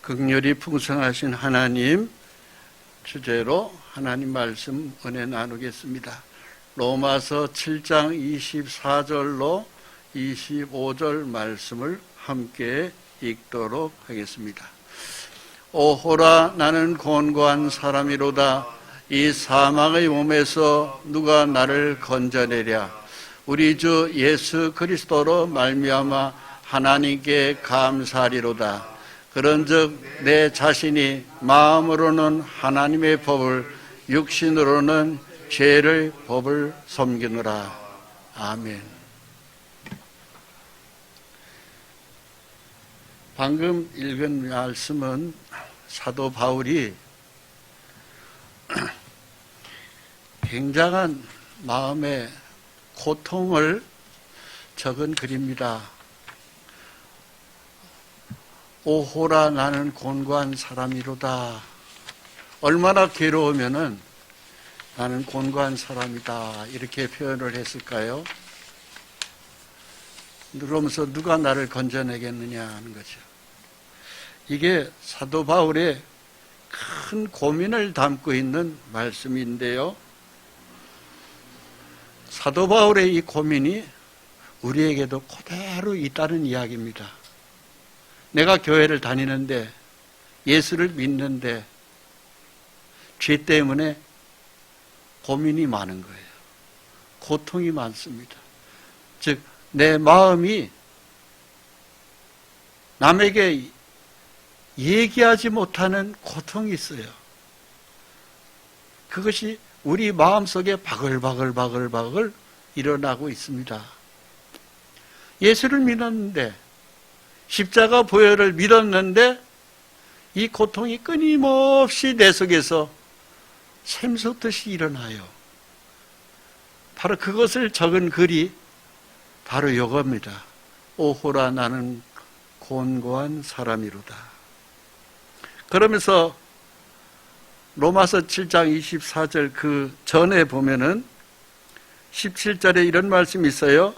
긍휼이 풍성하신 하나님 주제로 하나님 말씀 은혜 나누겠습니다. 로마서 7장 24절로 25절 말씀을 함께 읽도록 하겠습니다. 오호라 나는 곤고한 사람이로다. 이 사망의 몸에서 누가 나를 건져내랴. 우리 주 예수 그리스도로 말미암아 하나님께 감사하리로다. 그런즉 내 자신이 마음으로는 하나님의 법을, 육신으로는 죄의 법을 섬기노라. 아멘. 방금 읽은 말씀은 사도 바울이 굉장한 마음의 고통을 적은 글입니다. 오호라 나는 곤고한 사람이로다. 얼마나 괴로우면은 나는 곤고한 사람이다 이렇게 표현을 했을까요? 그러면서 누가 나를 건져내겠느냐 하는 거죠. 이게 사도 바울의 큰 고민을 담고 있는 말씀인데요. 사도 바울의 이 고민이 우리에게도 그대로 있다는 이야기입니다. 내가 교회를 다니는데, 예수를 믿는데 죄 때문에 고민이 많은 거예요. 고통이 많습니다. 즉 내 마음이 남에게 얘기하지 못하는 고통이 있어요. 그것이 우리 마음속에 바글바글 일어나고 있습니다. 예수를 믿었는데, 십자가 보혈을 믿었는데 이 고통이 끊임없이 내 속에서 샘솟듯이 일어나요. 바로 그것을 적은 글이 바로 이겁니다. 오호라 나는 곤고한 사람이로다. 그러면서 로마서 7장 24절 그 전에 보면은 17절에 이런 말씀이 있어요.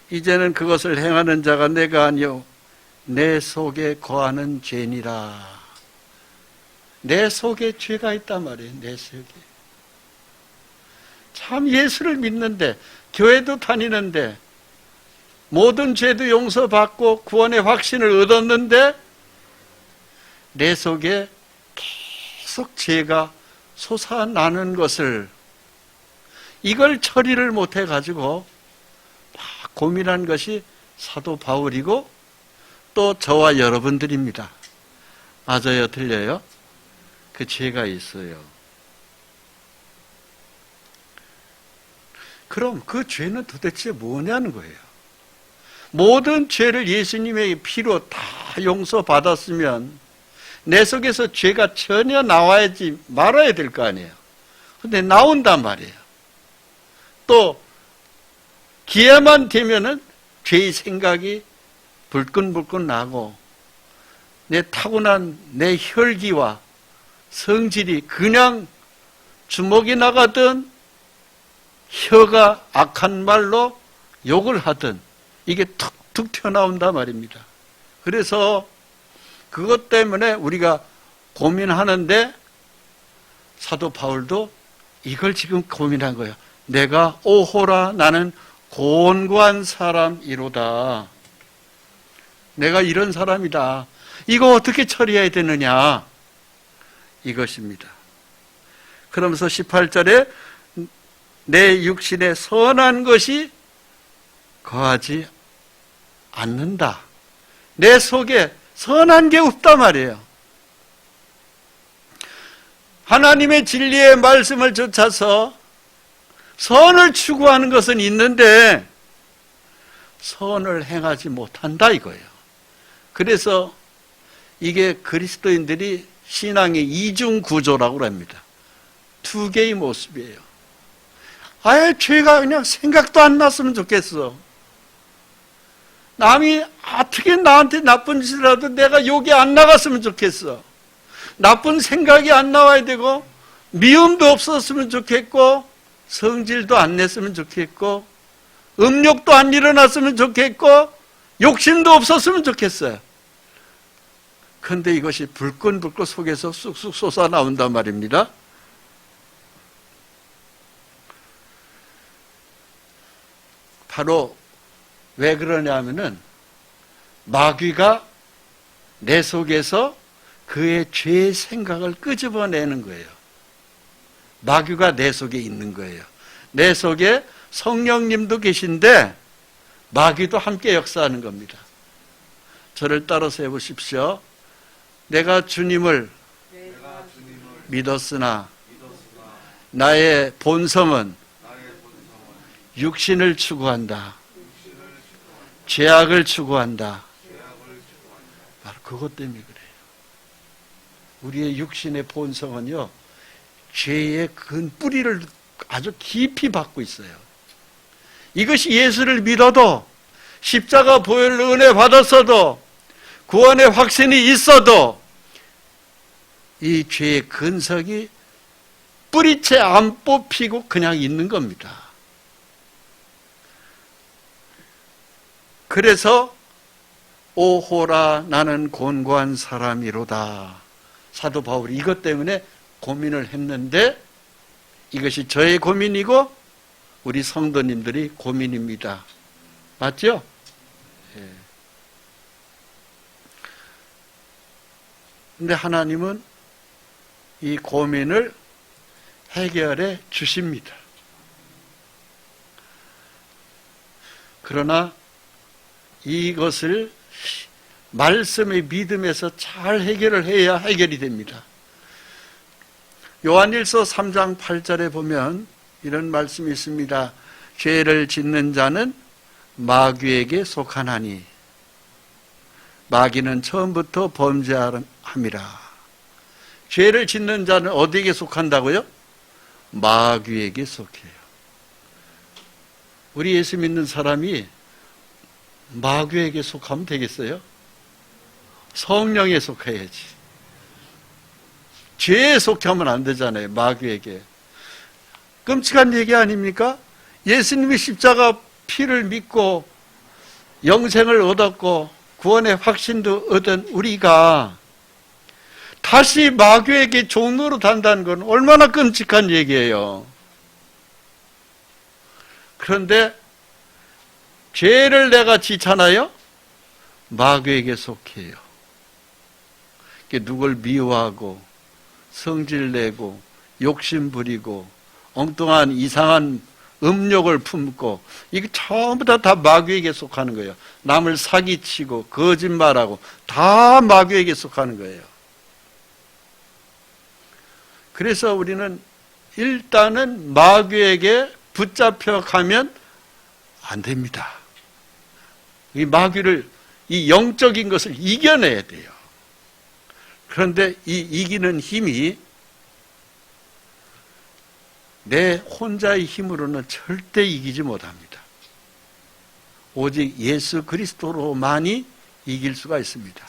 이제는 그것을 행하는 자가 내가 아니요 내 속에 거하는 죄니라. 내 속에 죄가 있단 말이에요. 내 속에. 참 예수를 믿는데, 교회도 다니는데, 모든 죄도 용서받고 구원의 확신을 얻었는데 내 속에 계속 죄가 솟아나는 것을, 이걸 처리를 못해가지고 막 고민한 것이 사도 바울이고 또 저와 여러분들입니다. 맞아요? 틀려요? 그 죄가 있어요. 그럼 그 죄는 도대체 뭐냐는 거예요. 모든 죄를 예수님의 피로 다 용서받았으면 내 속에서 죄가 전혀 나와야지 말아야 될 거 아니에요. 근데 나온단 말이에요. 또 기회만 되면은 죄의 생각이 불끈불끈 나고, 내 타고난 내 혈기와 성질이 그냥 주먹이 나가든 혀가 악한 말로 욕을 하든 이게 툭툭 튀어나온단 말입니다. 그래서 그것 때문에 우리가 고민하는데 사도 바울도 이걸 지금 고민한 거예요. 내가 오호라 나는 곤고한 사람이로다. 내가 이런 사람이다. 이거 어떻게 처리해야 되느냐? 이것입니다. 그러면서 18절에 내 육신에 선한 것이 거하지 않는다. 내 속에 선한 게 없단 말이에요. 하나님의 진리의 말씀을 쫓아서 선을 추구하는 것은 있는데 선을 행하지 못한다 이거예요. 그래서 이게 그리스도인들이 신앙의 이중 구조라고 합니다. 두 개의 모습이에요. 아예 죄가 그냥 생각도 안 났으면 좋겠어. 남이 어떻게 나한테 나쁜 짓을 하도 내가 욕이 안 나갔으면 좋겠어. 나쁜 생각이 안 나와야 되고, 미움도 없었으면 좋겠고, 성질도 안 냈으면 좋겠고, 음욕도 안 일어났으면 좋겠고, 욕심도 없었으면 좋겠어요. 그런데 이것이 불끈불끈 속에서 쑥쑥 솟아나온단 말입니다. 바로 왜 그러냐면은 마귀가 내 속에서 그의 죄의 생각을 끄집어내는 거예요. 마귀가 내 속에 있는 거예요. 내 속에 성령님도 계신데 마귀도 함께 역사하는 겁니다. 저를 따라서 해보십시오. 내가 주님을 믿었으나 나의 본성은 육신을 추구한다. 죄악을 추구한다. 바로 그것 때문에 그래요. 우리의 육신의 본성은요, 죄의 근 뿌리를 아주 깊이 받고 있어요. 이것이 예수를 믿어도, 십자가 보혈 은혜 받았어도, 구원의 확신이 있어도 이 죄의 근석이 뿌리채 안 뽑히고 그냥 있는 겁니다. 그래서 오호라 나는 곤고한 사람이로다. 사도 바울이 이것 때문에 고민을 했는데 이것이 저의 고민이고 우리 성도님들이 고민입니다. 맞죠? 예. 근데 하나님은 이 고민을 해결해 주십니다. 그러나 이것을 말씀의 믿음에서 잘 해결을 해야 해결이 됩니다. 요한일서 3장 8절에 보면 이런 말씀이 있습니다. 죄를 짓는 자는 마귀에게 속하나니 마귀는 처음부터 범죄함이라. 죄를 짓는 자는 어디에게 속한다고요? 마귀에게 속해요. 우리 예수 믿는 사람이 마귀에게 속하면 되겠어요? 성령에 속해야지. 죄에 속하면 안 되잖아요. 마귀에게. 끔찍한 얘기 아닙니까? 예수님이 십자가 피를 믿고 영생을 얻었고 구원의 확신도 얻은 우리가 다시 마귀에게 종로로 단다는 건 얼마나 끔찍한 얘기예요. 그런데 죄를 내가 지잖아요? 마귀에게 속해요. 누굴 미워하고 성질내고 욕심 부리고 엉뚱한 이상한 음욕을 품고 이게 전부 다 마귀에게 속하는 거예요. 남을 사기치고 거짓말하고 다 마귀에게 속하는 거예요. 그래서 우리는 일단은 마귀에게 붙잡혀 가면 안 됩니다. 이 마귀를, 이 영적인 것을 이겨내야 돼요. 그런데 이 이기는 힘이 내 혼자의 힘으로는 절대 이기지 못합니다. 오직 예수 그리스도로만이 이길 수가 있습니다.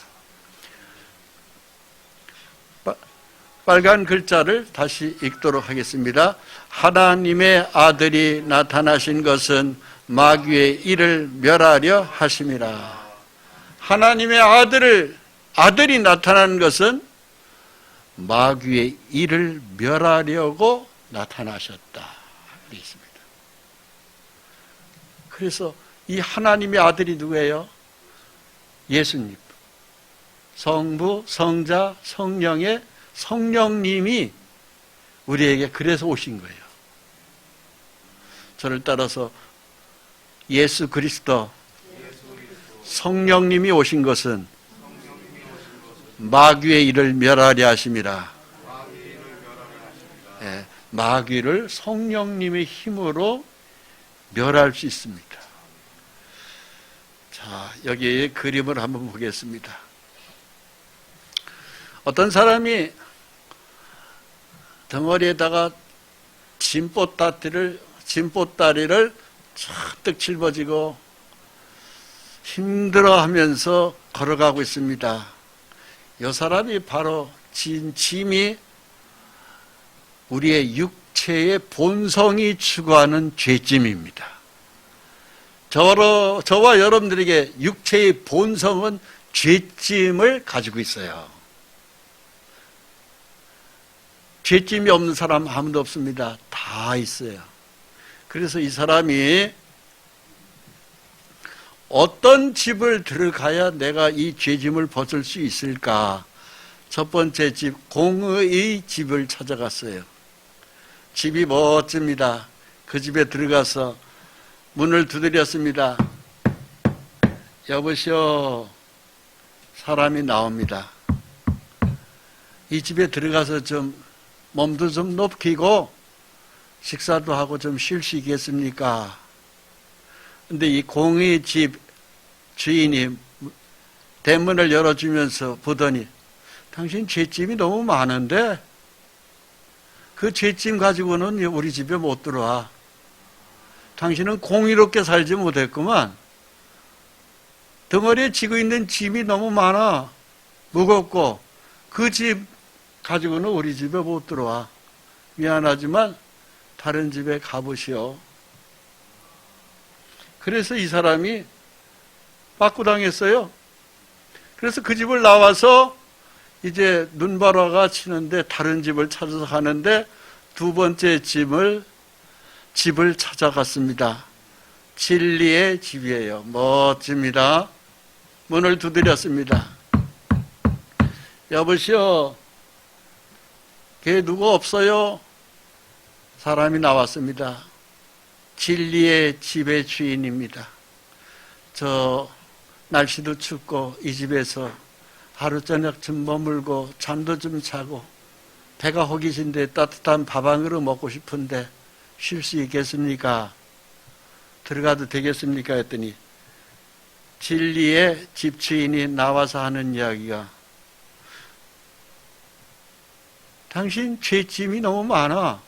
빨간 글자를 다시 읽도록 하겠습니다. 하나님의 아들이 나타나신 것은 마귀의 일을 멸하려 하심이라. 하나님의 아들이 나타나는 것은 마귀의 일을 멸하려고 나타나셨다. 그랬습니다. 그래서 이 하나님의 아들이 누구예요? 예수님. 성부, 성자, 성령의 성령님이 우리에게 그래서 오신 거예요. 저를 따라서 예수 그리스도 성령님이 오신 것은 마귀의 일을 멸하려 하심이라. 네, 마귀를 성령님의 힘으로 멸할 수 있습니다. 자, 여기에 그림을 한번 보겠습니다. 어떤 사람이 덩어리에다가 진보다리를 잔뜩 짊어지고 힘들어하면서 걸어가고 있습니다. 이 사람이 바로 짐이 우리의 육체의 본성이 추구하는 죄짐입니다. 저와 여러분들에게 육체의 본성은 죄짐을 가지고 있어요. 죄짐이 없는 사람 아무도 없습니다. 다 있어요. 그래서 이 사람이 어떤 집을 들어가야 내가 이 죄짐을 벗을 수 있을까? 첫 번째 집, 공의의 집을 찾아갔어요. 집이 멋집니다. 그 집에 들어가서 문을 두드렸습니다. 여보시오. 사람이 나옵니다. 이 집에 들어가서 좀 몸도 좀 높이고 식사도 하고 좀 쉴 수 있겠습니까? 근데 이 공의 집 주인이 대문을 열어주면서 보더니 당신 죄짐이 너무 많은데 그 죄짐 가지고는 우리 집에 못 들어와. 당신은 공의롭게 살지 못했구만. 덩어리에 지고 있는 짐이 너무 많아. 무겁고 그 집 가지고는 우리 집에 못 들어와. 미안하지만 다른 집에 가보시오. 그래서 이 사람이 빠꾸당했어요. 그래서 그 집을 나와서 이제 눈바라가 치는데 다른 집을 찾아서 가는데 두 번째 집을 찾아갔습니다. 진리의 집이에요. 멋집니다. 문을 두드렸습니다. 여보시오. 걔 누구 없어요? 사람이 나왔습니다. 진리의 집의 주인입니다. 저 날씨도 춥고 이 집에서 하루 저녁 좀 머물고 잠도 좀 자고 배가 허기진데 따뜻한 밥 한 그릇 먹고 싶은데 쉴 수 있겠습니까? 들어가도 되겠습니까? 했더니 진리의 집주인이 나와서 하는 이야기가 당신 죄짐이 너무 많아.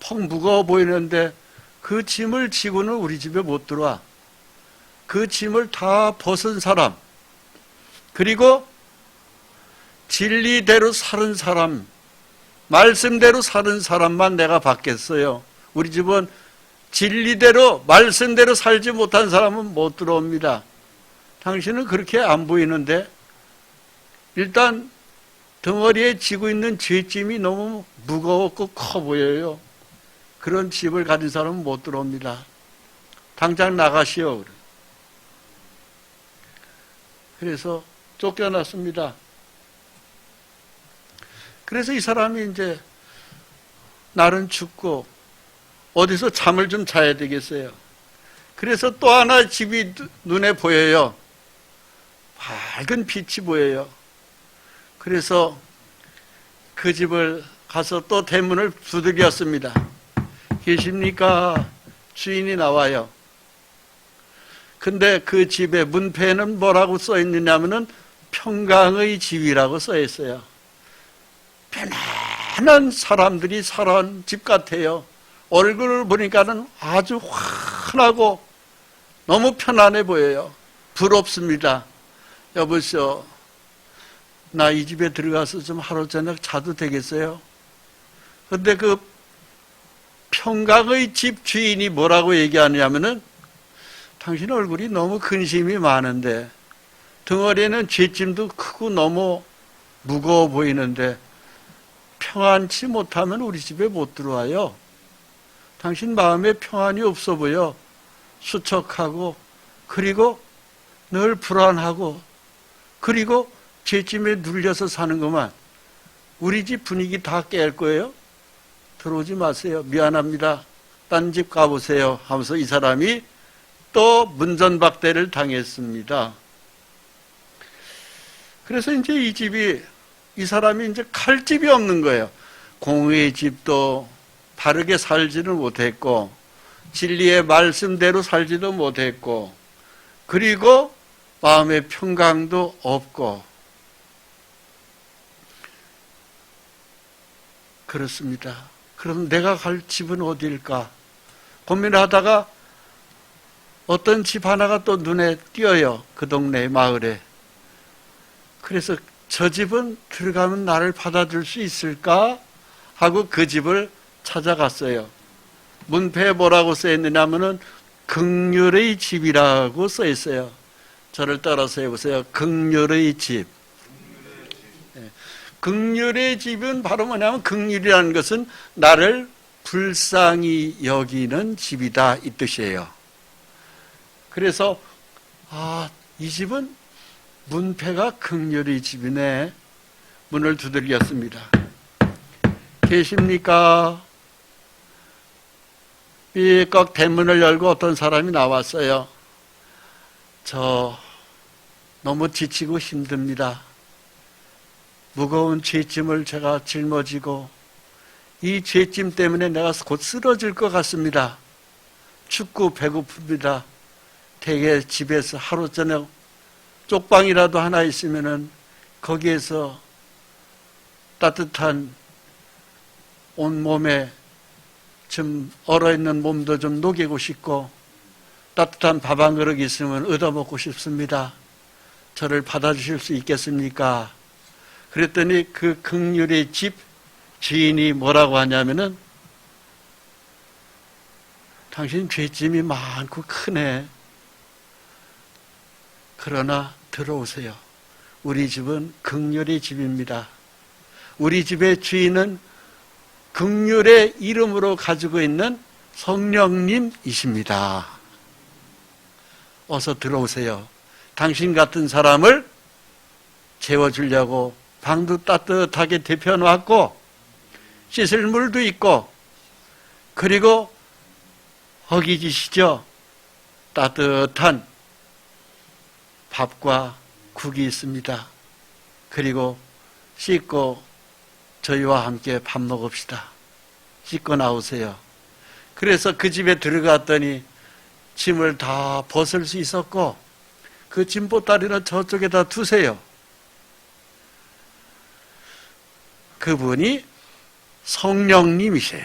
퍽 무거워 보이는데 그 짐을 지고는 우리 집에 못 들어와. 그 짐을 다 벗은 사람, 그리고 진리대로 사는 사람, 말씀대로 사는 사람만 내가 받겠어요. 우리 집은 진리대로 말씀대로 살지 못한 사람은 못 들어옵니다. 당신은 그렇게 안 보이는데 일단 덩어리에 지고 있는 죄짐이 너무 무거웠고 커 보여요. 그런 집을 가진 사람은 못 들어옵니다. 당장 나가시오. 그래서 쫓겨났습니다. 그래서 이 사람이 이제 날은 춥고 어디서 잠을 좀 자야 되겠어요. 그래서 또 하나 집이 눈에 보여요. 밝은 빛이 보여요. 그래서 그 집을 가서 또 대문을 두드렸습니다. 계십니까? 주인이 나와요. 근데 그 집의 문패에는 뭐라고 써 있느냐면은 평강의 집이라고 써 있어요. 편안한 사람들이 살아온 집 같아요. 얼굴을 보니까는 아주 환하고 너무 편안해 보여요. 부럽습니다. 여보시오, 나 이 집에 들어가서 좀 하루 저녁 자도 되겠어요? 근데 그 평강의 집 주인이 뭐라고 얘기하냐면은 당신 얼굴이 너무 근심이 많은데 덩어리에는 죄짐도 크고 너무 무거워 보이는데 평안치 못하면 우리 집에 못 들어와요. 당신 마음에 평안이 없어 보여. 수척하고 그리고 늘 불안하고 그리고 죄짐에 눌려서 사는 것만. 우리 집 분위기 다 깰 거예요. 들어오지 마세요. 미안합니다. 딴 집 가보세요 하면서 이 사람이 또 문전박대를 당했습니다. 그래서 이제 이 사람이 이제 칼집이 없는 거예요. 공의의 집도 바르게 살지는 못했고 진리의 말씀대로 살지도 못했고 그리고 마음의 평강도 없고 그렇습니다. 그럼 내가 갈 집은 어디일까? 고민하다가 어떤 집 하나가 또 눈에 띄어요. 그 동네 마을에. 그래서 저 집은 들어가면 나를 받아줄 수 있을까? 하고 그 집을 찾아갔어요. 문패에 뭐라고 써 있느냐면은 긍휼의 집이라고 써 있어요. 저를 따라서 해보세요. 긍휼의 집. 긍휼의 집은 바로 뭐냐면, 긍휼이라는 것은 나를 불쌍히 여기는 집이다, 이 뜻이에요. 그래서 이 집은 문패가 긍휼의 집이네. 문을 두드렸습니다. 계십니까? 삐걱 대문을 열고 어떤 사람이 나왔어요. 저 너무 지치고 힘듭니다. 무거운 죄짐을 제가 짊어지고 이 죄짐 때문에 내가 곧 쓰러질 것 같습니다. 춥고 배고픕니다. 대개 집에서 하루 저녁 쪽방이라도 하나 있으면은 거기에서 따뜻한 온몸에 좀 얼어있는 몸도 좀 녹이고 싶고 따뜻한 밥 한 그릇 있으면 얻어먹고 싶습니다. 저를 받아주실 수 있겠습니까? 그랬더니 그 긍휼의 집 주인이 뭐라고 하냐면은, 당신 죄짐이 많고 크네. 그러나 들어오세요. 우리 집은 긍휼의 집입니다. 우리 집의 주인은 긍휼의 이름으로 가지고 있는 성령님이십니다. 어서 들어오세요. 당신 같은 사람을 재워주려고 방도 따뜻하게 데펴놓았고 씻을 물도 있고, 그리고 허기지시죠? 따뜻한 밥과 국이 있습니다. 그리고 씻고 저희와 함께 밥 먹읍시다. 씻고 나오세요. 그래서 그 집에 들어갔더니 짐을 다 벗을 수 있었고, 그 짐보따리는 저쪽에다 두세요. 그분이 성령님이세요.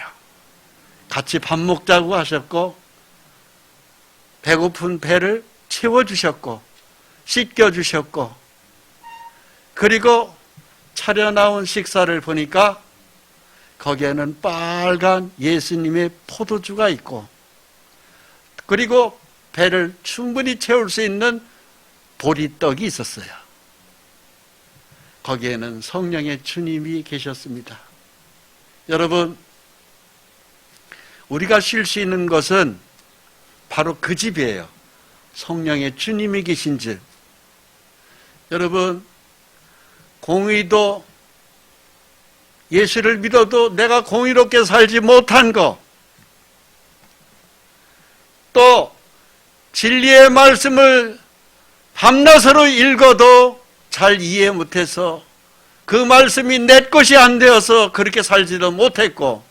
같이 밥 먹자고 하셨고, 배고픈 배를 채워주셨고, 씻겨주셨고, 그리고 차려 나온 식사를 보니까 거기에는 빨간 예수님의 포도주가 있고, 그리고 배를 충분히 채울 수 있는 보리떡이 있었어요. 거기에는 성령의 주님이 계셨습니다. 여러분, 우리가 쉴 수 있는 것은 바로 그 집이에요. 성령의 주님이 계신 집. 여러분, 공의도, 예수를 믿어도 내가 공의롭게 살지 못한 거, 또 진리의 말씀을 밤낮으로 읽어도 잘 이해 못해서 그 말씀이 내 것이 안 되어서 그렇게 살지도 못했고,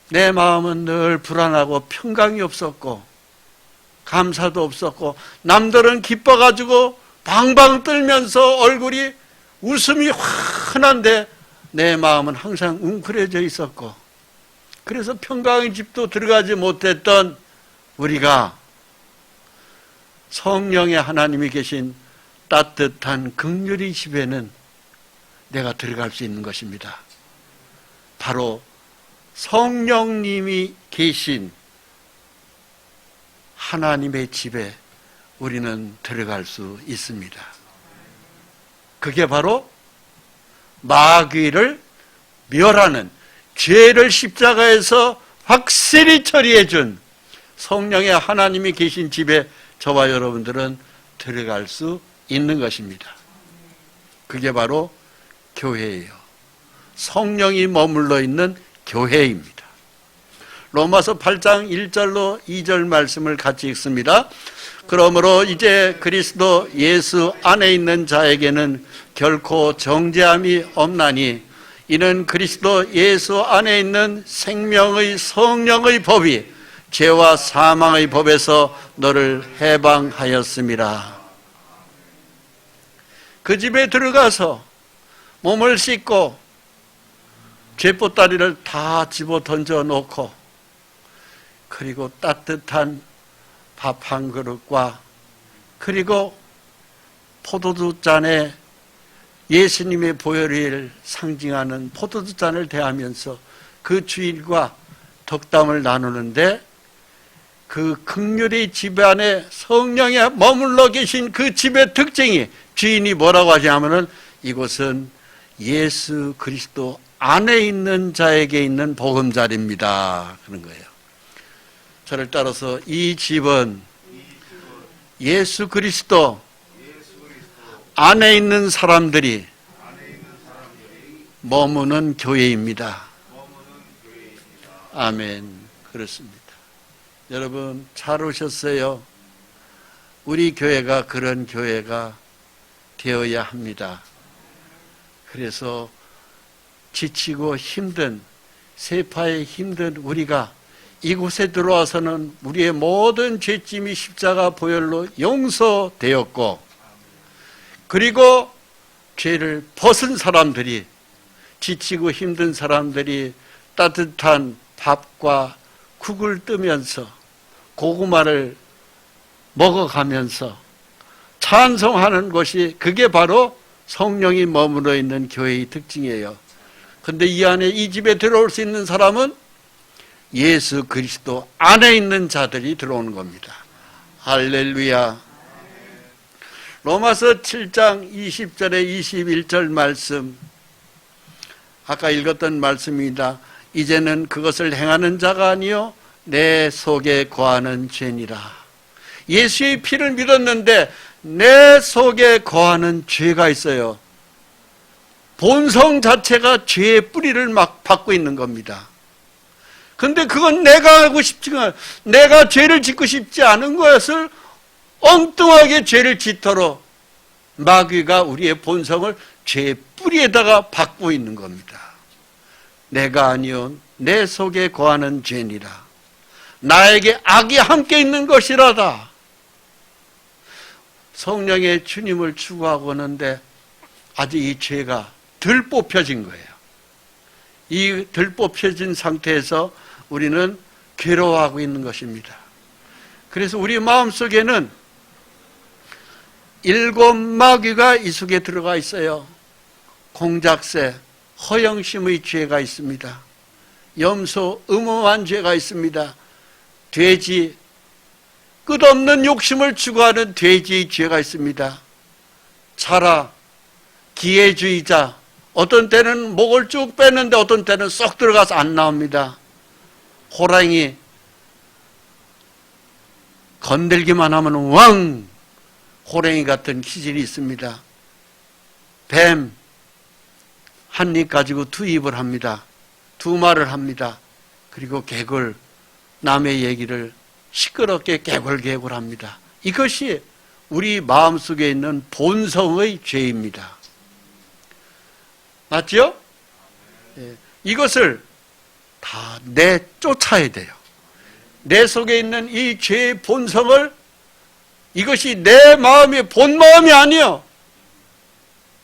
내 마음은 늘 불안하고 평강이 없었고 감사도 없었고, 남들은 기뻐가지고 방방 떨면서 얼굴이 웃음이 환한데 내 마음은 항상 웅크려져 있었고, 그래서 평강의 집도 들어가지 못했던 우리가 성령의 하나님이 계신 따뜻한 긍휼의 집에는 내가 들어갈 수 있는 것입니다. 바로 성령님이 계신 하나님의 집에 우리는 들어갈 수 있습니다. 그게 바로 마귀를 멸하는, 죄를 십자가에서 확실히 처리해 준 성령의 하나님이 계신 집에 저와 여러분들은 들어갈 수 있는 것입니다. 그게 바로 교회예요. 성령이 머물러 있는 교회입니다. 로마서 8장 1절로 2절 말씀을 같이 읽습니다. 그러므로 이제 그리스도 예수 안에 있는 자에게는 결코 정죄함이 없나니, 이는 그리스도 예수 안에 있는 생명의 성령의 법이 죄와 사망의 법에서 너를 해방하였음이라. 그 집에 들어가서 몸을 씻고 죄보따리를 다 집어 던져 놓고, 그리고 따뜻한 밥 한 그릇과 그리고 포도주 잔에 예수님의 보혈을 상징하는 포도주 잔을 대하면서 그 주일과 덕담을 나누는데, 그 긍휼의 집 안에 성령이 머물러 계신 그 집의 특징이, 주인이 뭐라고 하냐면은 이곳은 예수 그리스도 안에 있는 자에게 있는 보금자리입니다. 그런 거예요. 저를 따라서 이 집은 예수 그리스도 안에 있는 사람들이 머무는 교회입니다. 아멘. 그렇습니다. 여러분 잘 오셨어요. 우리 교회가 그런 교회가 되어야 합니다. 그래서 지치고 힘든, 세파에 힘든 우리가 이곳에 들어와서는 우리의 모든 죄짐이 십자가 보혈로 용서되었고, 그리고 죄를 벗은 사람들이, 지치고 힘든 사람들이 따뜻한 밥과 국을 뜨면서 고구마를 먹어가면서 찬송하는 것이, 그게 바로 성령이 머물러 있는 교회의 특징이에요. 근데 이 안에, 이 집에 들어올 수 있는 사람은 예수 그리스도 안에 있는 자들이 들어오는 겁니다. 할렐루야. 로마서 7장 20절에 21절 말씀, 아까 읽었던 말씀입니다. 이제는 그것을 행하는 자가 아니요 내 속에 거하는 죄니라. 예수의 피를 믿었는데 내 속에 거하는 죄가 있어요. 본성 자체가 죄의 뿌리를 막 받고 있는 겁니다. 근데 그건 내가 하고 싶지가, 내가 죄를 짓고 싶지 않은 것을 엉뚱하게 죄를 짓도록 마귀가 우리의 본성을 죄의 뿌리에다가 받고 있는 겁니다. 내가 아니요 내 속에 거하는 죄니라. 나에게 악이 함께 있는 것이라다. 성령의 주님을 추구하고 오는데 아직 이 죄가 덜 뽑혀진 거예요. 이 덜 뽑혀진 상태에서 우리는 괴로워하고 있는 것입니다. 그래서 우리 마음속에는 7 마귀가 이 속에 들어가 있어요. 공작새, 허영심의 죄가 있습니다. 염소, 음험한 죄가 있습니다. 돼지, 끝없는 욕심을 추구하는 돼지의 죄가 있습니다. 자라, 기회주의자, 어떤 때는 목을 쭉 빼는데 어떤 때는 쏙 들어가서 안 나옵니다. 호랑이, 건들기만 하면 왕! 호랑이 같은 기질이 있습니다. 뱀, 한 입 가지고 2입을 합니다. 2말을 합니다. 그리고 개굴, 남의 얘기를 시끄럽게 개굴개굴합니다. 이것이 우리 마음속에 있는 본성의 죄입니다. 맞죠? 예, 이것을 다 내쫓아야 돼요. 내 속에 있는 이 죄의 본성을, 이것이 내 마음의 본마음이 아니요,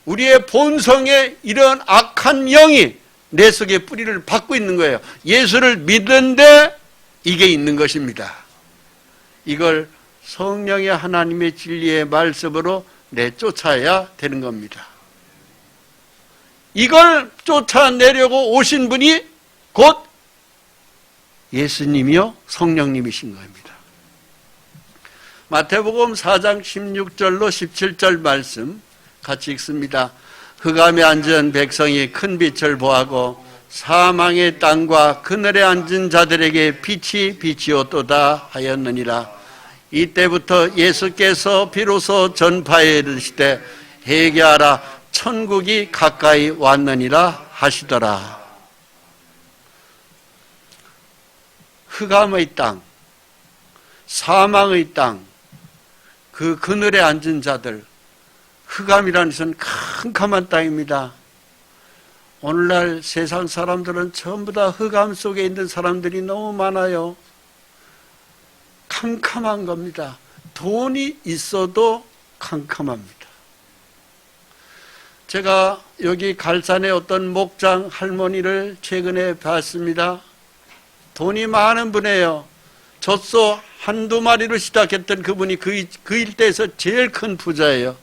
우리의 본성에 이런 악한 영이 내 속에 뿌리를 받고 있는 거예요. 예수를 믿는데 이게 있는 것입니다. 이걸 성령의 하나님의 진리의 말씀으로 내쫓아야 되는 겁니다. 이걸 쫓아내려고 오신 분이 곧 예수님이요 성령님이신 겁니다. 마태복음 4장 16절로 17절 말씀 같이 읽습니다. 흑암에 앉은 백성이 큰 빛을 보하고 사망의 땅과 그늘에 앉은 자들에게 빛이 비치었도다 하였느니라. 이때부터 예수께서 비로소 전파에 이르시되 회개하라 천국이 가까이 왔느니라 하시더라. 흑암의 땅, 사망의 땅, 그 그늘에 앉은 자들, 흑암이라는 것은 캄캄한 땅입니다. 오늘날 세상 사람들은 전부 다 흑암 속에 있는 사람들이 너무 많아요. 캄캄한 겁니다. 돈이 있어도 캄캄합니다. 제가 여기 갈산의 어떤 목장 할머니를 최근에 봤습니다. 돈이 많은 분이에요. 젖소 1-2마리로 시작했던 그분이 그 일대에서 제일 큰 부자예요.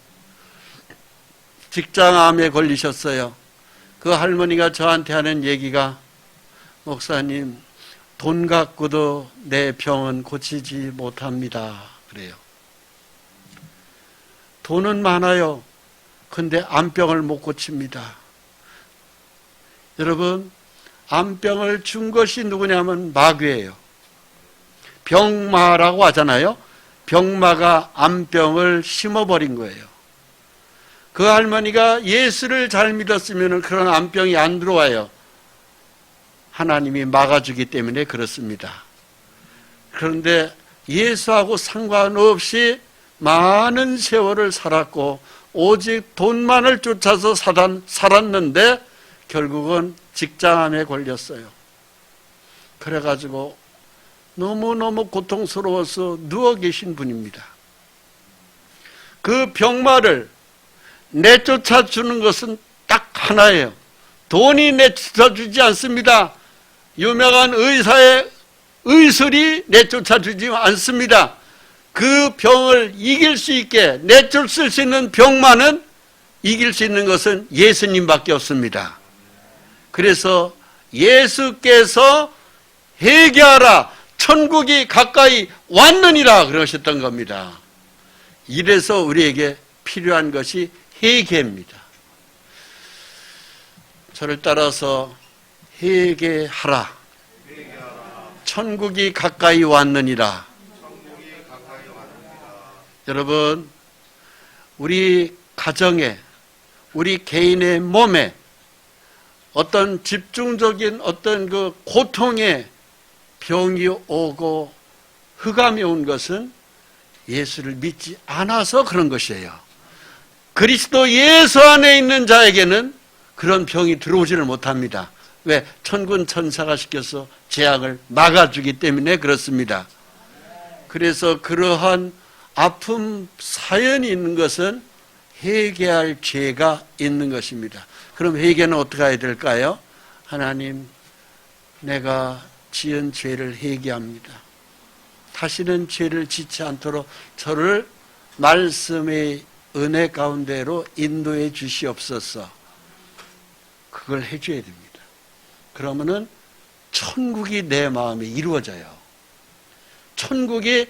직장암에 걸리셨어요. 그 할머니가 저한테 하는 얘기가, 목사님, 돈 갖고도 내 병은 고치지 못합니다. 그래요. 돈은 많아요. 근데 암병을 못 고칩니다. 여러분, 암병을 준 것이 누구냐면 마귀예요. 병마라고 하잖아요. 병마가 암병을 심어버린 거예요. 그 할머니가 예수를 잘 믿었으면 그런 암병이 안 들어와요. 하나님이 막아주기 때문에 그렇습니다. 그런데 예수하고 상관없이 많은 세월을 살았고 오직 돈만을 쫓아서 살았는데 결국은 직장암에 걸렸어요. 그래가지고 너무너무 고통스러워서 누워 계신 분입니다. 그 병마를 내쫓아 주는 것은 딱 하나예요. 돈이 내쫓아 주지 않습니다. 유명한 의사의 의술이 내쫓아 주지 않습니다. 그 병을 이길 수 있게 내쫓을 수 있는 병만은 이길 수 있는 것은 예수님밖에 없습니다. 그래서 예수께서 회개하라, 천국이 가까이 왔느니라 그러셨던 겁니다. 이래서 우리에게 필요한 것이 회개입니다. 저를 따라서 회개하라. 천국이 가까이 왔느니라. 여러분, 우리 가정에, 우리 개인의 몸에 어떤 집중적인 어떤 그 고통의 병이 오고 흑암이 온 것은 예수를 믿지 않아서 그런 것이에요. 그리스도 예수 안에 있는 자에게는 그런 병이 들어오지를 못합니다. 왜? 천군 천사가 시켜서 재앙을 막아주기 때문에 그렇습니다. 그래서 그러한 아픔 사연이 있는 것은 회개할 죄가 있는 것입니다. 그럼 회개는 어떻게 해야 될까요? 하나님, 내가 지은 죄를 회개합니다. 다시는 죄를 짓지 않도록 저를 말씀의 은혜 가운데로 인도해 주시옵소서. 그걸 해줘야 됩니다. 그러면은 천국이 내 마음에 이루어져요. 천국이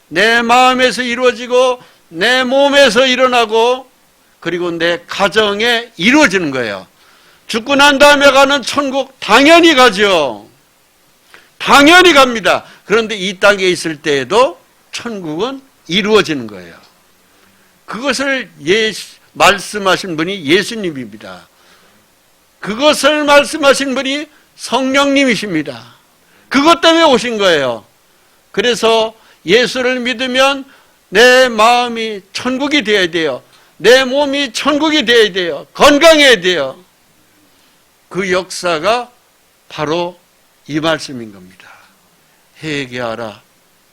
내 마음에서 이루어지고 내 몸에서 일어나고 그리고 내 가정에 이루어지는 거예요. 죽고 난 다음에 가는 천국 당연히 가죠. 당연히 갑니다. 그런데 이 땅에 있을 때에도 천국은 이루어지는 거예요. 그것을 말씀하신 분이 예수님입니다. 그것을 말씀하신 분이 성령님이십니다. 그것 때문에 오신 거예요. 그래서 예수를 믿으면 내 마음이 천국이 되어야 돼요. 내 몸이 천국이 되어야 돼요. 건강해야 돼요. 그 역사가 바로 이 말씀인 겁니다. 회개하라.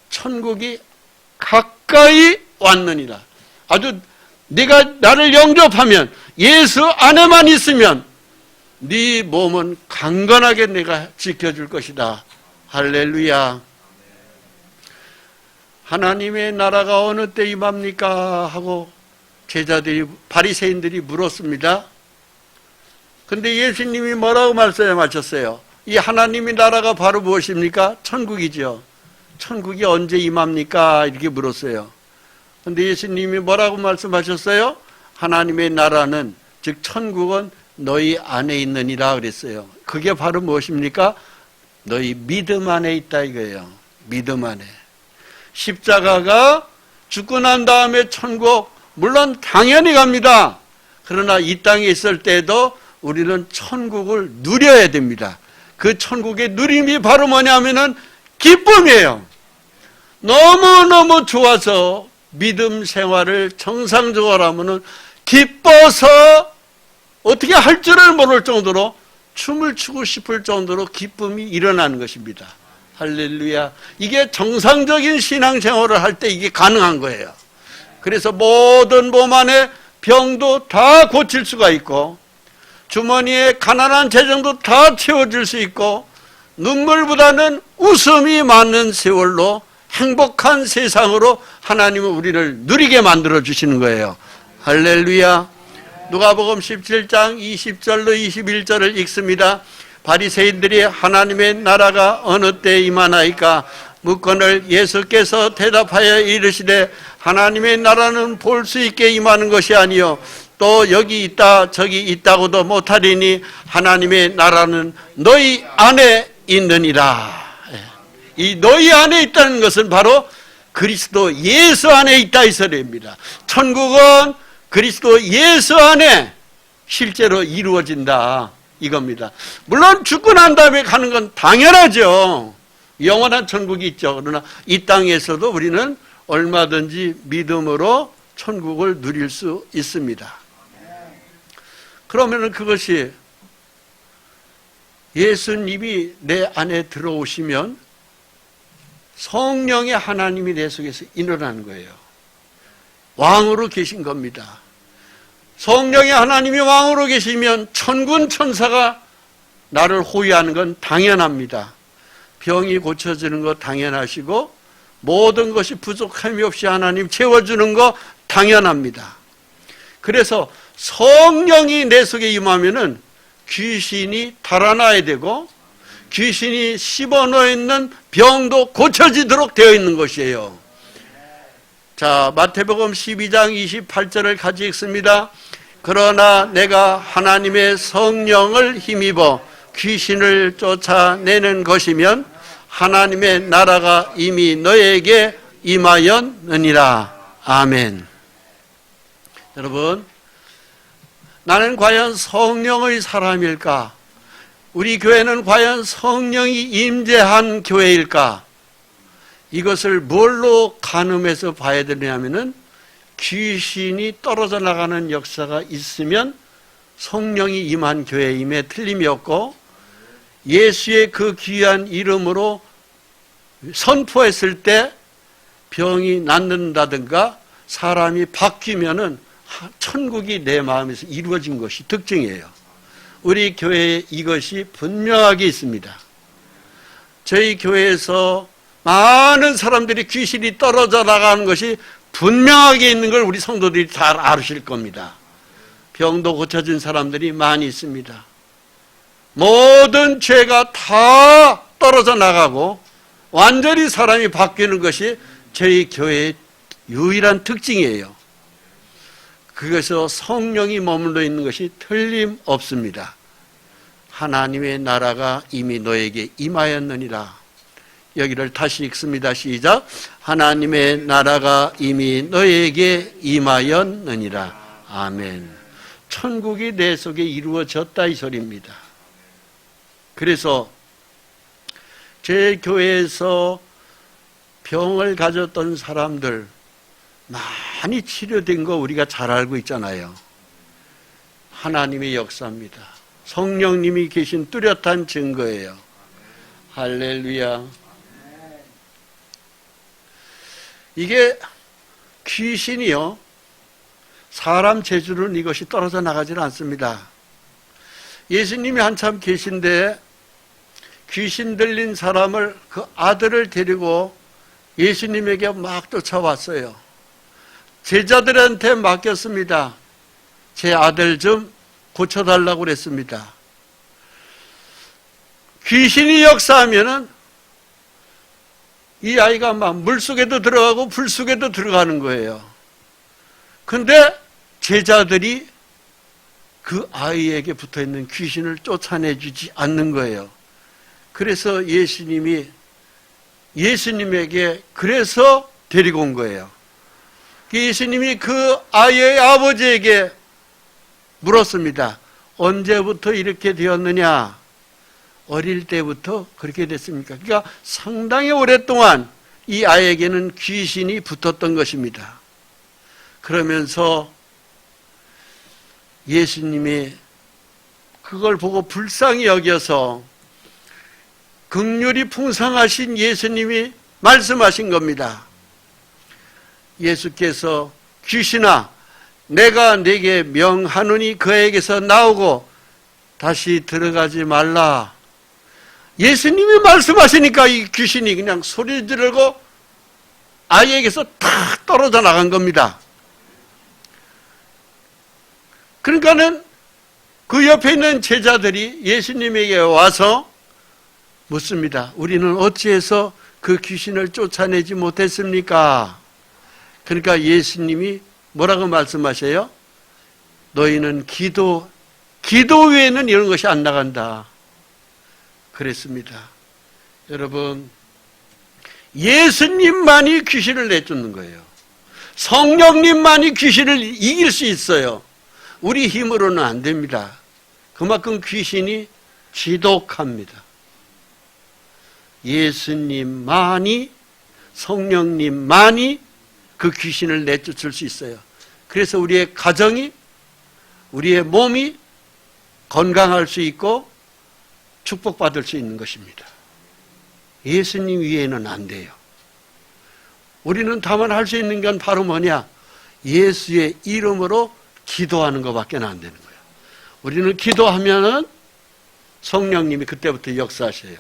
천국이 가까이 왔느니라. 아주 네가 나를 영접하면, 예수 안에만 있으면 네 몸은 강건하게 내가 지켜줄 것이다. 할렐루야. 하나님의 나라가 어느 때 임합니까? 하고 제자들이, 바리새인들이 물었습니다. 근데 예수님이 뭐라고 말씀하셨어요? 이 하나님의 나라가 바로 무엇입니까? 천국이죠. 천국이 언제 임합니까? 이렇게 물었어요. 근데 예수님이 뭐라고 말씀하셨어요? 하나님의 나라는, 즉 천국은 너희 안에 있느니라 그랬어요. 그게 바로 무엇입니까? 너희 믿음 안에 있다 이거예요. 믿음 안에. 십자가가 죽고 난 다음에 천국, 물론 당연히 갑니다. 그러나 이 땅에 있을 때도 우리는 천국을 누려야 됩니다. 그 천국의 누림이 바로 뭐냐면은 기쁨이에요. 너무너무 좋아서 믿음 생활을 정상적으로 하면은 기뻐서 어떻게 할 줄을 모를 정도로 춤을 추고 싶을 정도로 기쁨이 일어나는 것입니다. 할렐루야. 이게 정상적인 신앙생활을 할 때 이게 가능한 거예요. 그래서 모든 몸 안에 병도 다 고칠 수가 있고, 주머니에 가난한 재정도 다 채워줄 수 있고, 눈물보다는 웃음이 많은 세월로 행복한 세상으로 하나님은 우리를 누리게 만들어 주시는 거예요. 할렐루야. 누가복음 17장 20절로 21절을 읽습니다. 바리새인들이 하나님의 나라가 어느 때 임하나이까 묻거늘 예수께서 대답하여 이르시되 하나님의 나라는 볼 수 있게 임하는 것이 아니요 또 여기 있다 저기 있다고도 못하리니 하나님의 나라는 너희 안에 있느니라. 이 너희 안에 있다는 것은 바로 그리스도 예수 안에 있다 이 소리입니다. 천국은 그리스도 예수 안에 실제로 이루어진다 이겁니다. 물론 죽고 난 다음에 가는 건 당연하죠. 영원한 천국이 있죠. 그러나 이 땅에서도 우리는 얼마든지 믿음으로 천국을 누릴 수 있습니다. 그러면 그것이 예수님이 내 안에 들어오시면 성령의 하나님이 내 속에서 일어나는 거예요. 왕으로 계신 겁니다. 성령의 하나님이 왕으로 계시면 천군 천사가 나를 호위하는 건 당연합니다. 병이 고쳐지는 거 당연하시고 모든 것이 부족함이 없이 하나님 채워주는 거 당연합니다. 그래서 성령이 내 속에 임하면은 귀신이 달아나야 되고 귀신이 씹어넣어 있는 병도 고쳐지도록 되어 있는 것이에요. 자, 마태복음 12장 28절을 같이 읽습니다. 그러나 내가 하나님의 성령을 힘입어 귀신을 쫓아내는 것이면 하나님의 나라가 이미 너에게 임하였느니라. 아멘. 여러분, 나는 과연 성령의 사람일까? 우리 교회는 과연 성령이 임재한 교회일까? 이것을 뭘로 가늠해서 봐야 되냐면은 귀신이 떨어져 나가는 역사가 있으면 성령이 임한 교회임에 틀림이 없고 예수의 그 귀한 이름으로 선포했을 때 병이 낫는다든가 사람이 바뀌면은 천국이 내 마음에서 이루어진 것이 특징이에요. 우리 교회에 이것이 분명하게 있습니다. 저희 교회에서 많은 사람들이 귀신이 떨어져 나가는 것이 분명하게 있는 걸 우리 성도들이 잘 아실 겁니다. 병도 고쳐진 사람들이 많이 있습니다. 모든 죄가 다 떨어져 나가고 완전히 사람이 바뀌는 것이 저희 교회의 유일한 특징이에요. 그것에서 성령이 머물러 있는 것이 틀림없습니다. 하나님의 나라가 이미 너에게 임하였느니라. 여기를 다시 읽습니다. 시작. 하나님의 나라가 이미 너에게 임하였느니라. 아멘. 천국이 내 속에 이루어졌다 이 소리입니다. 그래서 제 교회에서 병을 가졌던 사람들 많이 치료된 거 우리가 잘 알고 있잖아요. 하나님의 역사입니다. 성령님이 계신 뚜렷한 증거예요. 할렐루야. 이게 귀신이요, 사람 재주로는 이것이 떨어져 나가지는 않습니다. 예수님이 한참 계신데 귀신 들린 사람을 그 아들을 데리고 예수님에게 막 쫓아왔어요. 제자들한테 맡겼습니다. 제 아들 좀 고쳐달라고 그랬습니다. 귀신이 역사하면은 이 아이가 막 물속에도 들어가고 불속에도 들어가는 거예요. 근데 제자들이 그 아이에게 붙어있는 귀신을 쫓아내주지 않는 거예요. 그래서 예수님에게 그래서 데리고 온 거예요. 예수님이 그 아이의 아버지에게 물었습니다. 언제부터 이렇게 되었느냐? 어릴 때부터 그렇게 됐습니까? 그러니까 상당히 오랫동안 이 아이에게는 귀신이 붙었던 것입니다. 그러면서 예수님이 그걸 보고 불쌍히 여겨서 긍휼이 풍성하신 예수님이 말씀하신 겁니다. 예수께서 귀신아, 내가 네게 명하노니 그에게서 나오고 다시 들어가지 말라. 예수님이 말씀하시니까 이 귀신이 그냥 소리 지르고 아이에게서 탁 떨어져 나간 겁니다. 그러니까는 그 옆에 있는 제자들이 예수님에게 와서 묻습니다. 우리는 어찌해서 그 귀신을 쫓아내지 못했습니까? 그러니까 예수님이 뭐라고 말씀하셔요? 너희는 기도 외에는 이런 것이 안 나간다. 그랬습니다. 여러분, 예수님만이 귀신을 내쫓는 거예요. 성령님만이 귀신을 이길 수 있어요. 우리 힘으로는 안 됩니다. 그만큼 귀신이 지독합니다. 예수님만이, 성령님만이 그 귀신을 내쫓을 수 있어요. 그래서 우리의 가정이, 우리의 몸이 건강할 수 있고 축복받을 수 있는 것입니다. 예수님 위에는 안 돼요. 우리는 다만 할 수 있는 건 바로 뭐냐? 예수의 이름으로 기도하는 것밖에 안 되는 거예요. 우리는 기도하면은 성령님이 그때부터 역사하셔요.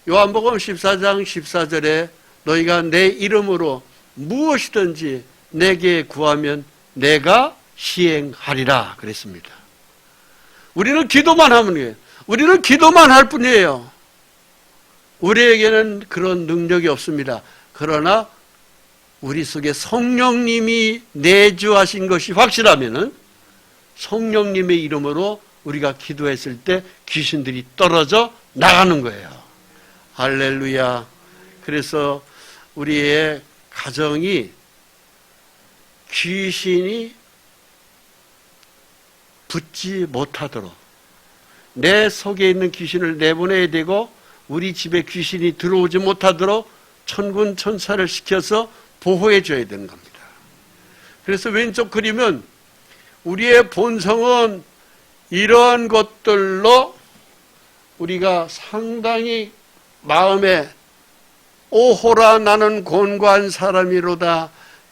요한복음 14장 14절에 너희가 내 이름으로 무엇이든지 내게 구하면 내가 시행하리라 그랬습니다. 우리는 기도만 하면 돼요. 우리는 기도만 할 뿐이에요. 우리에게는 그런 능력이 없습니다. 그러나 우리 속에 성령님이 내주하신 것이 확실하면은 성령님의 이름으로 우리가 기도했을 때 귀신들이 떨어져 나가는 거예요. 할렐루야. 그래서 우리의 가정이 귀신이 붙지 못하도록 내 속에 있는 귀신을 내보내야 되고 우리 집에 귀신이 들어오지 못하도록 천군 천사를 시켜서 보호해 줘야 되는 겁니다. 그래서 왼쪽 그림은 우리의 본성은 이러한 것들로 우리가 상당히 마음에 오호라 나는 곤고한 사람이로다.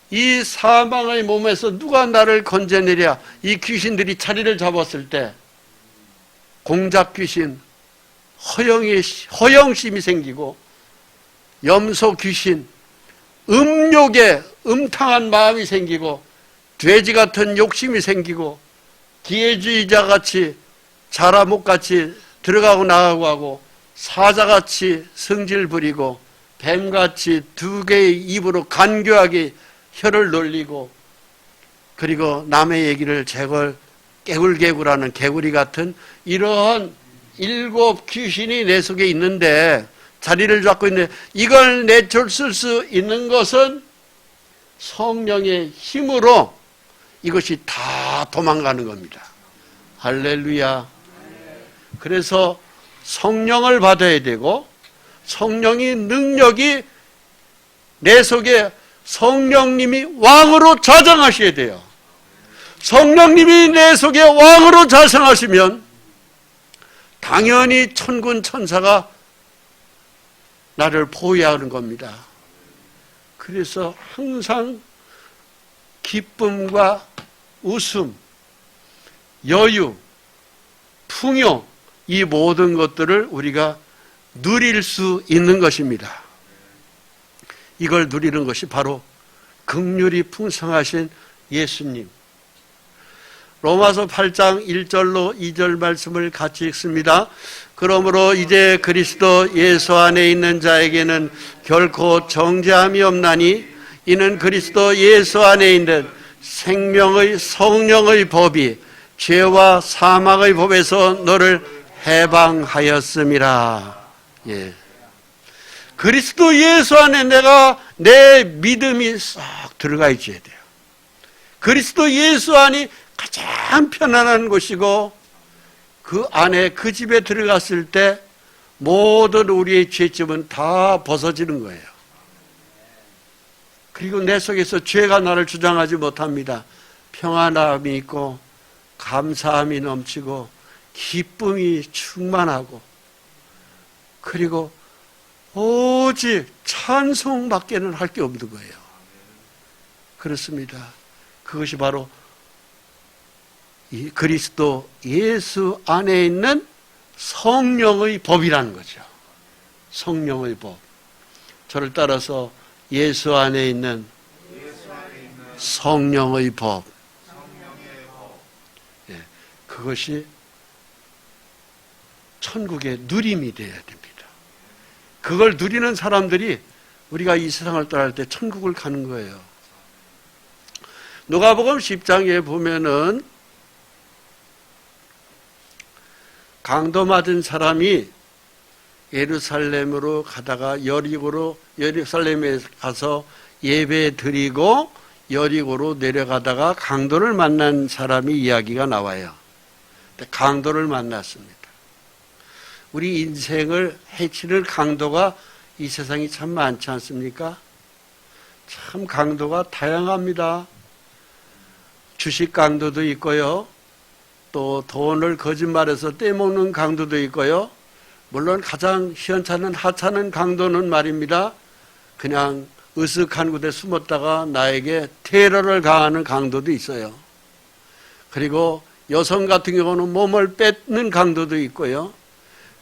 이 사망의 몸에서 누가 나를 건져내랴. 이 귀신들이 자리를 잡았을 때 공작 귀신, 허영심이 생기고 염소 귀신, 음욕에 음탕한 마음이 생기고 돼지 같은 욕심이 생기고 기회주의자 같이 자라목 같이 들어가고 나가고 하고 사자같이 성질 부리고 뱀같이 두 개의 입으로 간교하게 혀를 놀리고 그리고 남의 얘기를 깨굴개굴하는 개구리 같은 이러한 7 귀신이 내 속에 있는데 자리를 잡고 있는데 이걸 내쫓을 수 있는 것은 성령의 힘으로 이것이 다 도망가는 겁니다. 할렐루야. 그래서 성령을 받아야 되고 성령의 능력이 내 속에 성령님이 왕으로 자정하셔야 돼요. 성령님이 내 속에 왕으로 자정하시면 당연히 천군 천사가 나를 보호하는 겁니다. 그래서 항상 기쁨과 웃음, 여유, 풍요 이 모든 것들을 우리가 누릴 수 있는 것입니다. 이걸 누리는 것이 바로 긍휼이 풍성하신 예수님. 로마서 8장 1절로 2절 말씀을 같이 읽습니다. 그러므로 이제 그리스도 예수 안에 있는 자에게는 결코 정죄함이 없나니 이는 그리스도 예수 안에 있는 생명의 성령의 법이 죄와 사망의 법에서 너를 해방하였음이라. 예. 그리스도 예수 안에 내 믿음이 싹 들어가 있어야 돼요. 그리스도 예수 안이 가장 편안한 곳이고 그 안에 그 집에 들어갔을 때 모든 우리의 죄점은 다 벗어지는 거예요. 그리고 내 속에서 죄가 나를 주장하지 못합니다. 평안함이 있고 감사함이 넘치고 기쁨이 충만하고 그리고 오직 찬송밖에는 할 게 없는 거예요. 그렇습니다. 그것이 바로 이 그리스도 예수 안에 있는 성령의 법이라는 거죠. 성령의 법. 저를 따라서 예수 안에 있는 성령의 법. 그것이 천국의 누림이 되어야 됩니다. 그걸 누리는 사람들이 우리가 이 세상을 떠날 때 천국을 가는 거예요. 누가복음 10장에 보면은 강도 맞은 사람이 예루살렘으로 가다가 예루살렘에 가서 예배 드리고 여리고로 내려가다가 강도를 만난 사람이 이야기가 나와요. 강도를 만났습니다. 우리 인생을 해치는 강도가 이 세상이 참 많지 않습니까? 참 강도가 다양합니다. 주식 강도도 있고요. 또 돈을 거짓말해서 떼먹는 강도도 있고요. 물론 가장 시원찮은 하찮은 강도는 말입니다. 그냥 으슥한 곳에 숨었다가 나에게 테러를 가하는 강도도 있어요. 그리고 여성 같은 경우는 몸을 뺏는 강도도 있고요.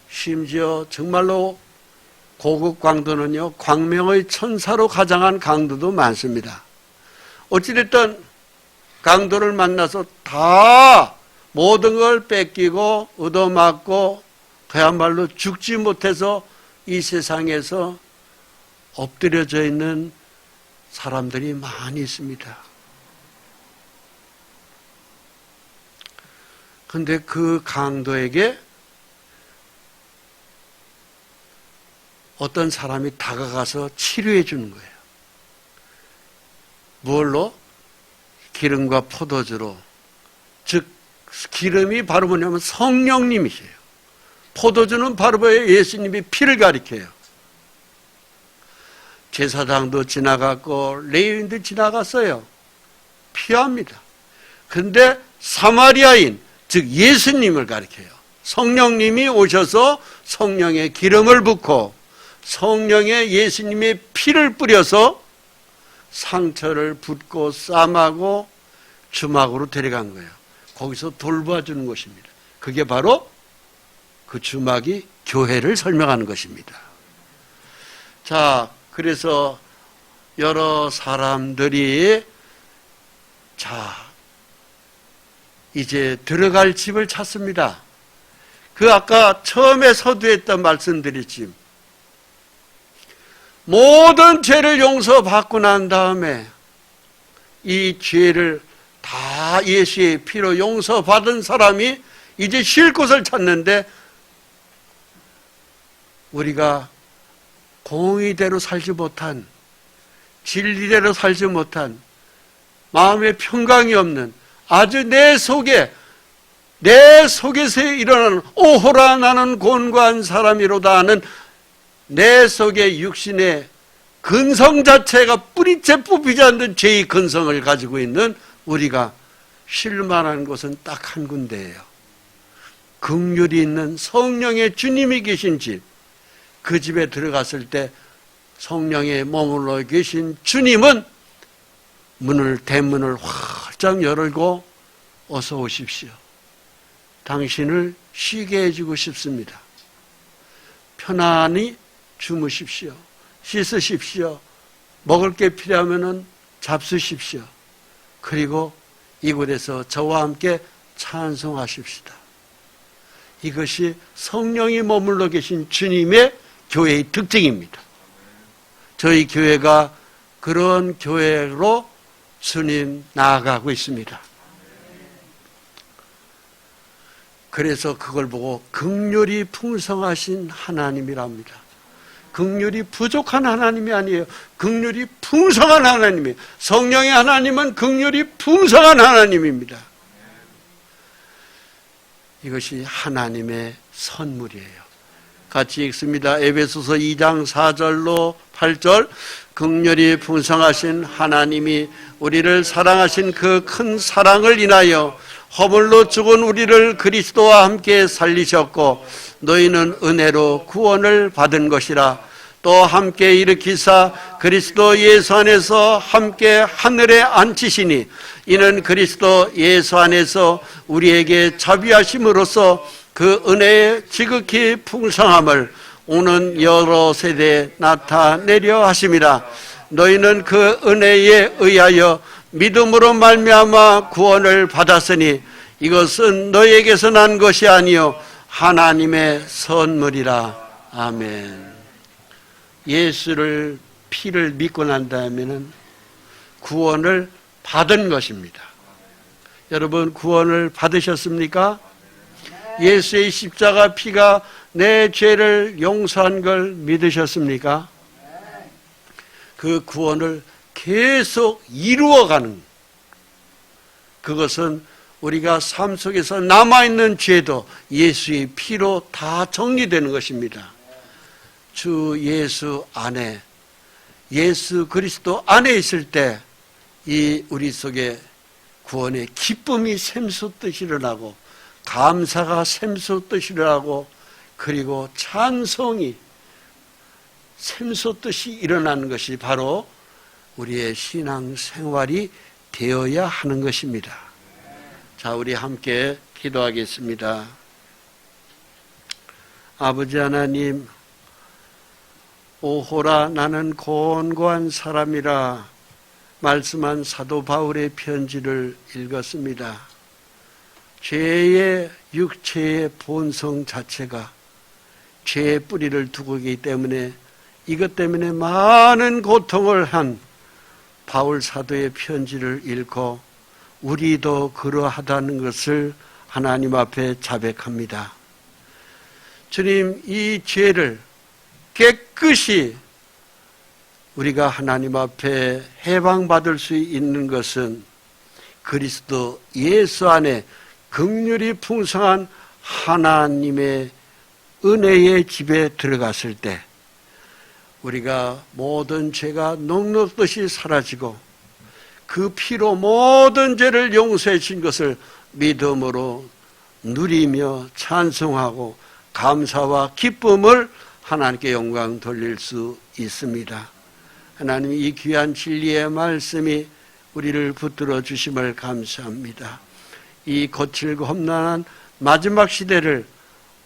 심지어 정말로 고급 강도는요, 광명의 천사로 가장한 강도도 많습니다. 어찌됐든 강도를 만나서 다 모든 걸 뺏기고 얻어맞고 그야말로 죽지 못해서 이 세상에서 엎드려져 있는 사람들이 많이 있습니다. 그런데 그 강도에게 어떤 사람이 다가가서 치료해 주는 거예요. 무엇로? 기름과 포도주로. 즉 기름이 바로 뭐냐면 성령님이세요. 포도주는 바로 예수님이 피를 가리켜요. 제사장도 지나갔고 레위인도 지나갔어요. 피합니다. 그런데 사마리아인, 즉 예수님을 가리켜요. 성령님이 오셔서 성령의 기름을 붓고 성령의 예수님의 피를 뿌려서 상처를 붓고 싸매고 주막으로 데려간 거예요. 거기서 돌봐주는 것입니다. 그게 바로 그 주막이 교회를 설명하는 것입니다. 자, 그래서 여러 사람들이 이제 들어갈 집을 찾습니다. 그 아까 처음에 서두했던 말씀드렸지. 모든 죄를 용서받고 난 다음에 이 죄를 다 예수의 피로 용서받은 사람이 이제 쉴 곳을 찾는데 우리가 공의대로 살지 못한, 진리대로 살지 못한, 마음의 평강이 없는, 아주 내 속에서 일어나는 오호라 나는 곤고한 사람이로다 하는 내 속의 육신의 근성 자체가 뿌리째 뽑히지 않는 죄의 근성을 가지고 있는 우리가 쉴만한 곳은 딱 한 군데예요. 긍휼이 있는 성령의 주님이 계신 집. 그 집에 들어갔을 때 성령에 머물러 계신 주님은 대문을 활짝 열고 어서 오십시오. 당신을 쉬게 해주고 싶습니다. 편안히 주무십시오. 씻으십시오. 먹을 게 필요하면 잡수십시오. 그리고 이곳에서 저와 함께 찬송하십시다. 이것이 성령이 머물러 계신 주님의 교회의 특징입니다. 저희 교회가 그런 교회로 주님 나아가고 있습니다. 그래서 그걸 보고 긍휼이 풍성하신 하나님이랍니다. 긍휼이 부족한 하나님이 아니에요. 긍휼이 풍성한 하나님이에요. 성령의 하나님은 긍휼이 풍성한 하나님입니다. 이것이 하나님의 선물이에요. 같이 읽습니다. 에베소서 2장 4절로 8절. 긍휼이 풍성하신 하나님이 우리를 사랑하신 그 큰 사랑을 인하여 허물로 죽은 우리를 그리스도와 함께 살리셨고 너희는 은혜로 구원을 받은 것이라. 또 함께 일으키사 그리스도 예수 안에서 함께 하늘에 앉히시니 이는 그리스도 예수 안에서 우리에게 자비하심으로써 그 은혜의 지극히 풍성함을 오는 여러 세대에 나타내려 하심이라. 너희는 그 은혜에 의하여 믿음으로 말미암아 구원을 받았으니 이것은 너에게서 난 것이 아니요 하나님의 선물이라. 아멘. 예수를 피를 믿고 난 다음에는 구원을 받은 것입니다. 여러분 구원을 받으셨습니까? 예수의 십자가 피가 내 죄를 용서한 걸 믿으셨습니까? 그 구원을 계속 이루어가는, 그것은 우리가 삶 속에서 남아있는 죄도 예수의 피로 다 정리되는 것입니다. 주 예수 안에, 예수 그리스도 안에 있을 때 이 우리 속에 구원의 기쁨이 샘솟듯이 일어나고 감사가 샘솟듯이 일어나고 그리고 찬송이 샘솟듯이 일어나는 것이 바로 우리의 신앙 생활이 되어야 하는 것입니다. 자, 우리 함께 기도하겠습니다. 아버지 하나님, 오호라 나는 곤고한 사람이라 말씀한 사도 바울의 편지를 읽었습니다. 죄의 육체의 본성 자체가 죄의 뿌리를 두고 있기 때문에 이것 때문에 많은 고통을 한 바울 사도의 편지를 읽고 우리도 그러하다는 것을 하나님 앞에 자백합니다. 주님, 이 죄를 깨끗이 우리가 하나님 앞에 해방받을 수 있는 것은 그리스도 예수 안에 긍휼이 풍성한 하나님의 은혜의 집에 들어갔을 때 우리가 모든 죄가 녹록듯이 사라지고 그 피로 모든 죄를 용서해 주신 것을 믿음으로 누리며 찬송하고 감사와 기쁨을 하나님께 영광 돌릴 수 있습니다. 하나님, 이 귀한 진리의 말씀이 우리를 붙들어 주심을 감사합니다. 이 거칠고 험난한 마지막 시대를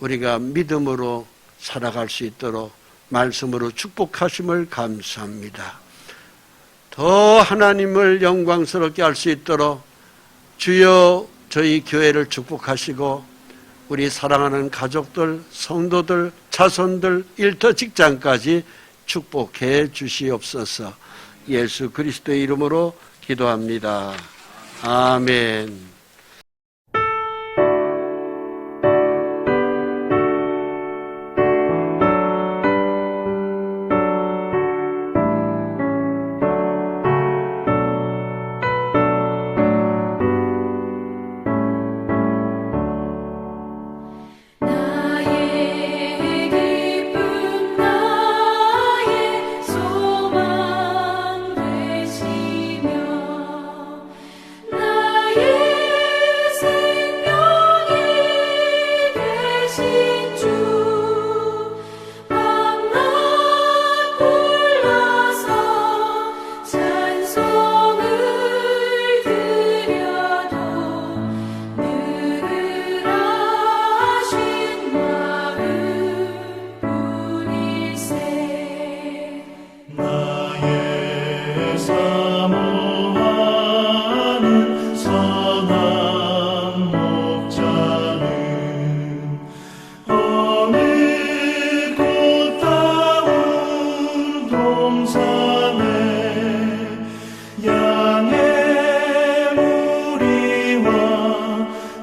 우리가 믿음으로 살아갈 수 있도록 말씀으로 축복하심을 감사합니다. 더 하나님을 영광스럽게 할 수 있도록 주여 저희 교회를 축복하시고 우리 사랑하는 가족들, 성도들, 자손들, 일터 직장까지 축복해 주시옵소서. 예수 그리스도의 이름으로 기도합니다. 아멘.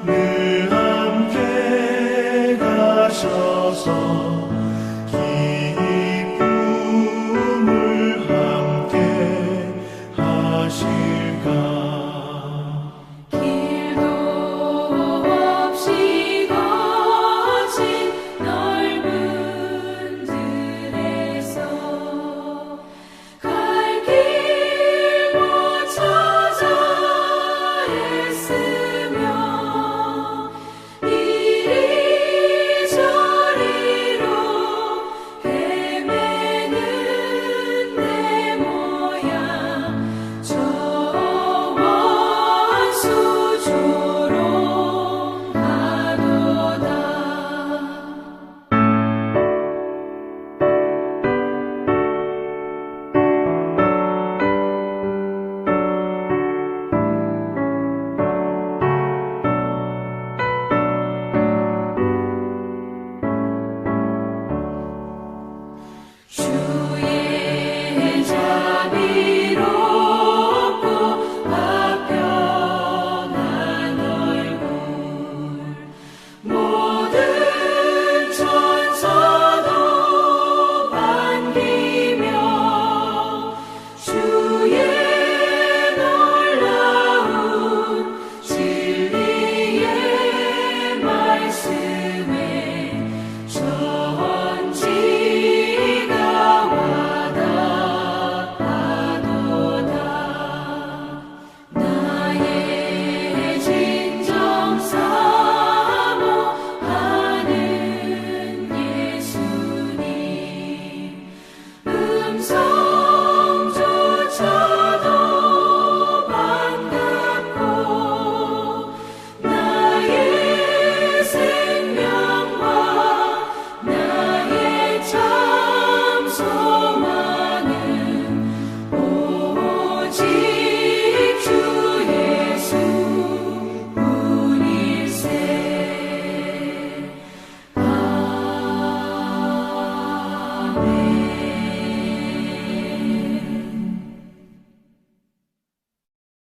늘 함께 가셔서